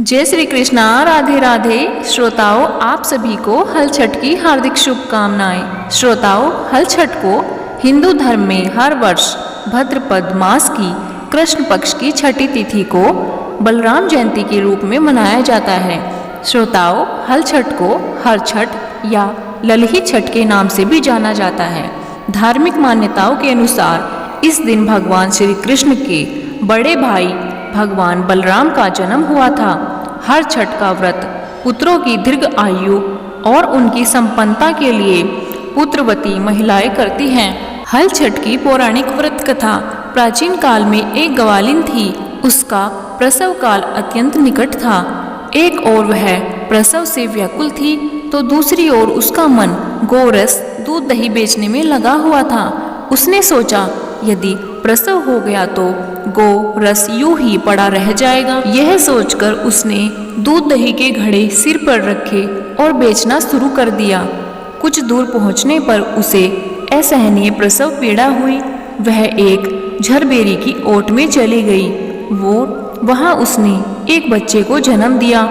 जय श्री कृष्णा, राधे राधे। श्रोताओं, आप सभी को हल छठ की हार्दिक शुभकामनाएं। श्रोताओं, हल छठ को हिंदू धर्म में हर वर्ष भाद्रपद मास की कृष्ण पक्ष की छठी तिथि को बलराम जयंती के रूप में मनाया जाता है। श्रोताओं, हल छठ को हर छठ या ललही छठ के नाम से भी जाना जाता है। धार्मिक मान्यताओं के अनुसार इस दिन भगवान श्री कृष्ण के बड़े भाई भगवान बलराम का जन्म हुआ था। हर छठ का व्रत पुत्रों की दीर्घ आयु और उनकी संपन्नता के लिए पुत्रवती महिलाएं करती हैं। हल छठ की पौराणिक व्रत कथा। प्राचीन काल में एक ग्वालिन थी। उसका प्रसव काल अत्यंत निकट था। एक ओर वह प्रसव से व्याकुल थी तो दूसरी ओर उसका मन गोरस दूध दही बेचने में लगा हुआ था। उसने सोचा, यदि प्रसव हो गया तो गो रस यूं ही पड़ा रह जाएगा। यह सोचकर उसने दूध दही के घड़े सिर पर रखे और बेचना शुरू कर दिया। कुछ दूर पहुंचने पर उसे असहनीय प्रसव पीड़ा हुई। वह एक झरबेरी की ओट में चली गई। वहां उसने एक बच्चे को जन्म दिया।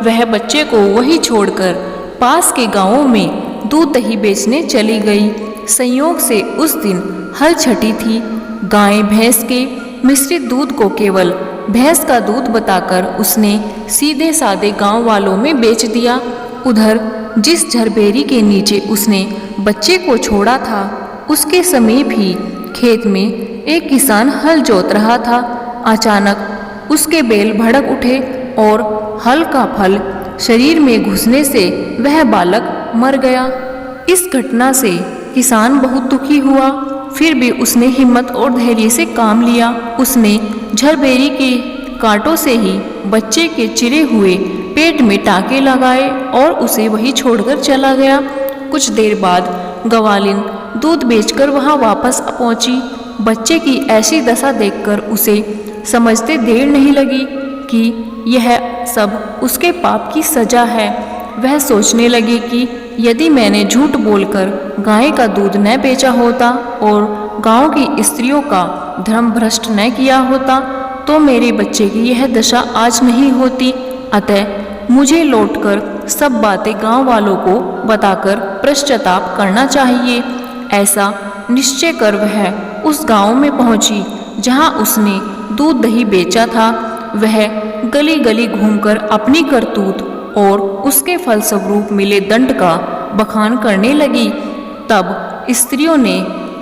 वह बच्चे को वहीं छोड़कर पास के गांवों में दूध दही बेचने चली गई। संयोग से उस दिन हल छठी थी। गाय भैंस के मिश्रित दूध को केवल भैंस का दूध बताकर उसने सीधे साधे गांव वालों में बेच दिया। उधर जिस झरबेरी के नीचे उसने बच्चे को छोड़ा था, उसके समीप ही खेत में एक किसान हल जोत रहा था। अचानक उसके बैल भड़क उठे और हल का फल शरीर में घुसने से वह बालक मर गया। इस घटना से किसान बहुत दुखी हुआ। फिर भी उसने हिम्मत और धैर्य से काम लिया। उसने झरबेरी के कांटों से ही बच्चे के चिरे हुए पेट में टाँके लगाए और उसे वहीं छोड़कर चला गया। कुछ देर बाद ग्वालिन दूध बेचकर वहां वापस पहुंची। बच्चे की ऐसी दशा देखकर उसे समझते देर नहीं लगी कि यह सब उसके पाप की सजा है। वह सोचने लगी कि यदि मैंने झूठ बोलकर गाय का दूध न बेचा होता और गांव की स्त्रियों का धर्म भ्रष्ट न किया होता तो मेरे बच्चे की यह दशा आज नहीं होती। अतः मुझे लौटकर सब बातें गांव वालों को बताकर पश्चाताप करना चाहिए। ऐसा निश्चय कर वह उस गांव में पहुंची जहां उसने दूध दही बेचा था। वह गली गली घूमकर अपनी करतूत और उसके फलस्वरूप मिले दंड का बखान करने लगी। तब स्त्रियों ने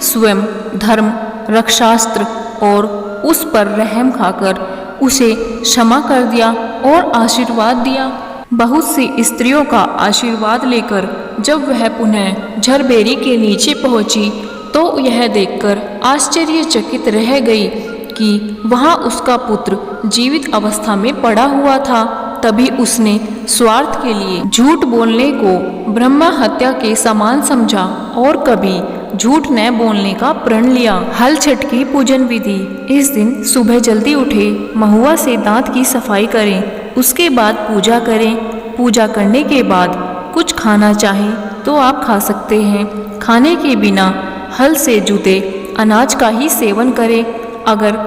स्वयं धर्म रक्षास्त्र और उस पर रहम खाकर उसे क्षमा कर दिया और आशीर्वाद दिया। बहुत सी स्त्रियों का आशीर्वाद लेकर जब वह पुनः झरबेरी के नीचे पहुंची तो यह देखकर आश्चर्यचकित रह गई कि वहां उसका पुत्र जीवित अवस्था में पड़ा हुआ था। तभी उसने स्वार्थ के लिए झूठ बोलने को ब्रह्म हत्या के समान समझा और कभी झूठ न बोलने का प्रण लिया। हल छठ की पूजन विधि। इस दिन सुबह जल्दी उठे, महुआ से दांत की सफाई करें, उसके बाद पूजा करें। पूजा करने के बाद कुछ खाना चाहे तो आप खा सकते हैं। खाने के बिना हल से जुते अनाज का ही सेवन करें। अगर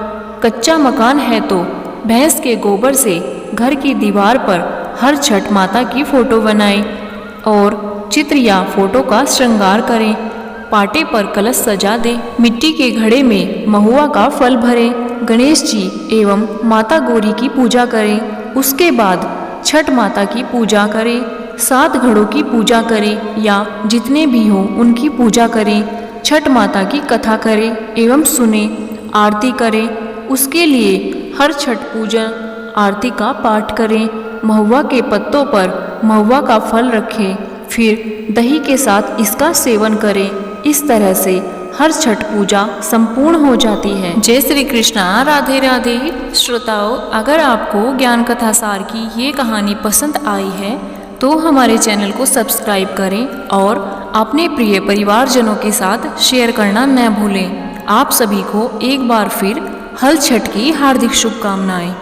कच्चा मकान है तो भैंस के गोबर से घर की दीवार पर हर छठ माता की फोटो बनाएं और चित्र या फोटो का श्रृंगार करें। पाटे पर कलश सजा दें। मिट्टी के घड़े में महुआ का फल भरें। गणेश जी एवं माता गौरी की पूजा करें। उसके बाद छठ माता की पूजा करें। 7 घड़ों की पूजा करें या जितने भी हो उनकी पूजा करें। छठ माता की कथा करें एवं सुने, आरती करें। उसके लिए हर छठ पूजा आरती का पाठ करें। महुआ के पत्तों पर महुआ का फल रखें, फिर दही के साथ इसका सेवन करें। इस तरह से हर छठ पूजा संपूर्ण हो जाती है। जय श्री कृष्णा, राधे राधे। श्रोताओं, अगर आपको ज्ञान कथा सार की ये कहानी पसंद आई है तो हमारे चैनल को सब्सक्राइब करें और अपने प्रिय परिवारजनों के साथ शेयर करना न भूलें। आप सभी को एक बार फिर हल छठ की हार्दिक शुभकामनाएं।